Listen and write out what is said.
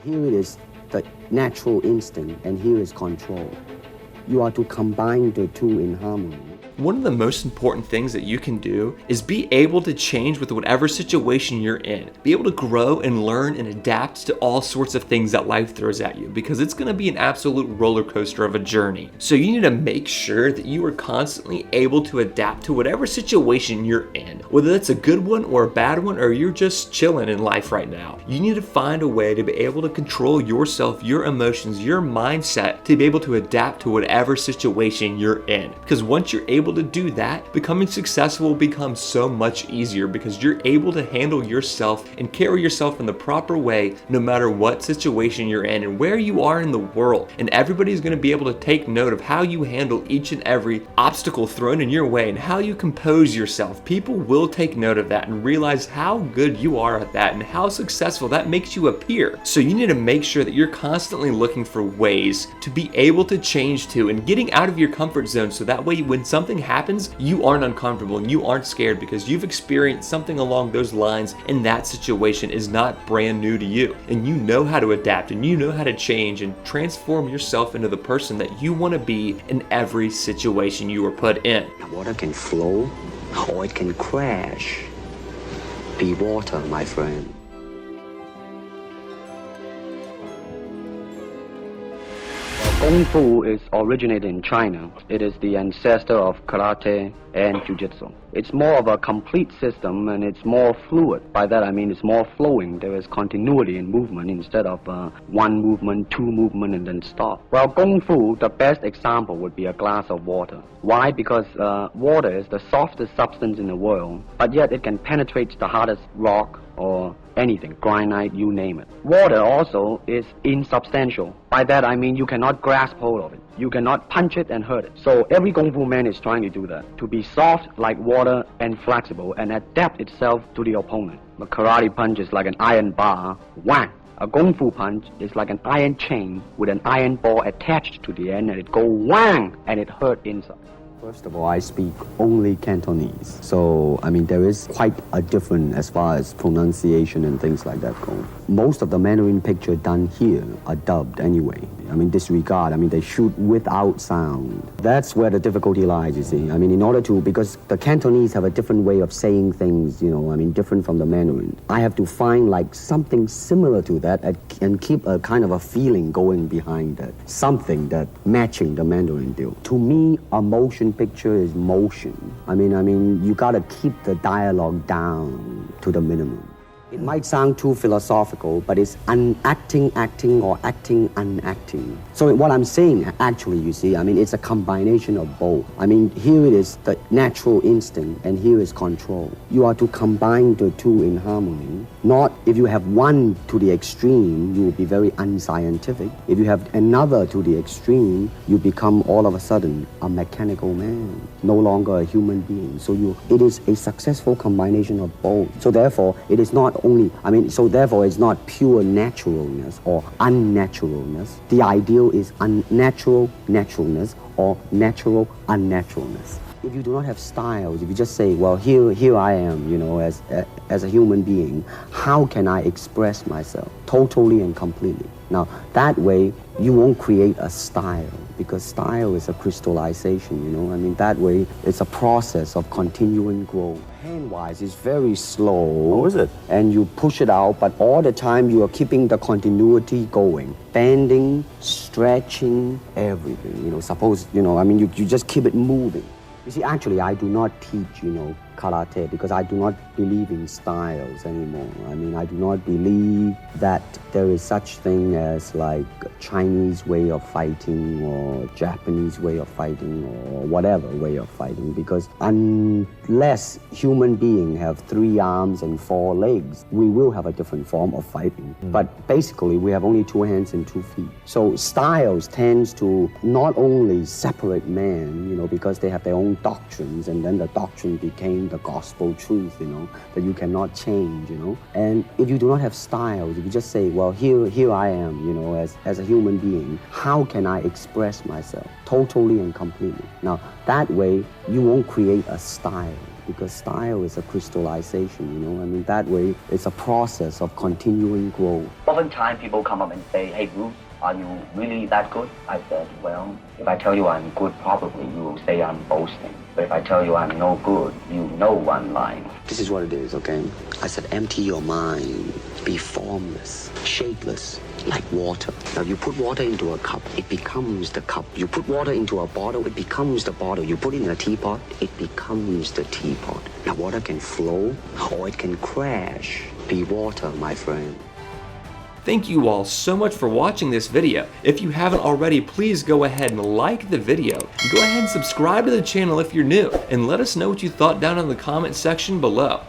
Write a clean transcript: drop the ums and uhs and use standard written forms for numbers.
Here it is the natural instinct, and here is control. You are to combine the two in harmony. One of the most important things that you can do is be able to change with whatever situation you're in. Be able to grow and learn and adapt to all sorts of things that life throws at you, because it's going to be an absolute roller coaster of a journey. So you need to make sure that you are constantly able to adapt to whatever situation you're in, whether that's a good one or a bad one, or you're just chilling in life right now. You need to find a way to be able to control yourself, your emotions, your mindset, to be able to adapt to whatever situation you're in. Because once you're able to do that, becoming successful will become so much easier, because you're able to handle yourself and carry yourself in the proper way no matter what situation you're in and where you are in the world. And everybody's going to be able to take note of how you handle each and every obstacle thrown in your way and how you compose yourself. People will take note of that and realize how good you are at that and how successful that makes you appear. So you need to make sure that you're constantly looking for ways to be able to change to and getting out of your comfort zone, so that way when something happens, you aren't uncomfortable and you aren't scared, because you've experienced something along those lines and that situation is not brand new to you. And you know how to adapt and you know how to change and transform yourself into the person that you want to be in every situation you are put in. Water can flow or it can crash. Be water, my friend. Kung Fu is originated in China. It is the ancestor of karate and jiu-jitsu. It's more of a complete system and it's more fluid. By that I mean it's more flowing. There is continuity in movement instead of one movement, two movement, and then stop. Well, Kung Fu, the best example would be a glass of water. Why? Because water is the softest substance in the world, but yet it can penetrate the hardest rock or anything, granite, you name it. Water also is insubstantial. By that I mean you cannot grasp hold of it. You cannot punch it and hurt it. So every Kung Fu man is trying to do that, to be soft like water and flexible and adapt itself to the opponent. A karate punch is like an iron bar, whang. A Kung Fu punch is like an iron chain with an iron ball attached to the end, and it go whang and it hurt inside. First of all, I speak only Cantonese. So, I mean, there is quite a difference as far as pronunciation and things like that go. Most of the Mandarin picture done here are dubbed anyway. I mean, disregard. I mean, they shoot without sound. That's where the difficulty lies, you see. I mean, in order to, because the Cantonese have a different way of saying things, you know, I mean, different from the Mandarin. I have to find like something similar to that and keep a kind of a feeling going behind that. Something that matching the Mandarin deal. To me, a motion picture is motion. I mean, you gotta keep the dialogue down to the minimum. It might sound too philosophical, but it's unacting, acting, or acting, unacting. So what I'm saying, actually, you see, I mean, it's a combination of both. I mean, here it is the natural instinct, and here is control. You are to combine the two in harmony. Not if you have one to the extreme, you will be very unscientific. If you have another to the extreme, you become all of a sudden a mechanical man, no longer a human being. So it is a successful combination of both. So therefore, it is not only, therefore it's not pure naturalness or unnaturalness. The ideal is unnatural naturalness or natural unnaturalness. If you do not have styles, if you just say, well, here I am, you know, as a human being, how can I express myself totally and completely? Now, that way, you won't create a style, because style is a crystallization, you know. I mean, that way, it's a process of continuing growth. Hand-wise, it's very slow. Oh, is it? And you push it out, but all the time you are keeping the continuity going. Bending, stretching, everything, you know. Suppose, you know, I mean, you just keep it moving. You see, actually, I do not teach, you know, karate, because I do not believe in styles anymore. I mean, I do not believe that there is such thing as like Chinese way of fighting or Japanese way of fighting or whatever way of fighting, because unless human beings have 3 arms and 4 legs, we will have a different form of fighting. But basically, we have only 2 hands and 2 feet. So styles tends to not only separate man, you know, because they have their own doctrines, and then the doctrine became the gospel truth, you know, that you cannot change, you know. And if you do not have styles, if you just say, well, here I am, you know, as a human being, how can I express myself totally and completely? Now, that way, you won't create a style. because style is a crystallization, you know. I mean, that way, it's a process of continuing growth. Oftentimes, people come up and say, hey, Bruce, are you really that good? I said, well, if I tell you I'm good, probably you will say I'm boasting. But if I tell you I'm no good, you know I'm lying. This is what it is, okay? I said, empty your mind, be formless, shapeless, like water. Now, you put water into a cup, it becomes the cup. You put water into a bottle, it becomes the bottle. You put it in a teapot, it becomes the teapot. Now, water can flow or it can crash. Be water, my friend. Thank you all so much for watching this video. If you haven't already, please go ahead and like the video. Go ahead and subscribe to the channel if you're new, and let us know what you thought down in the comment section below.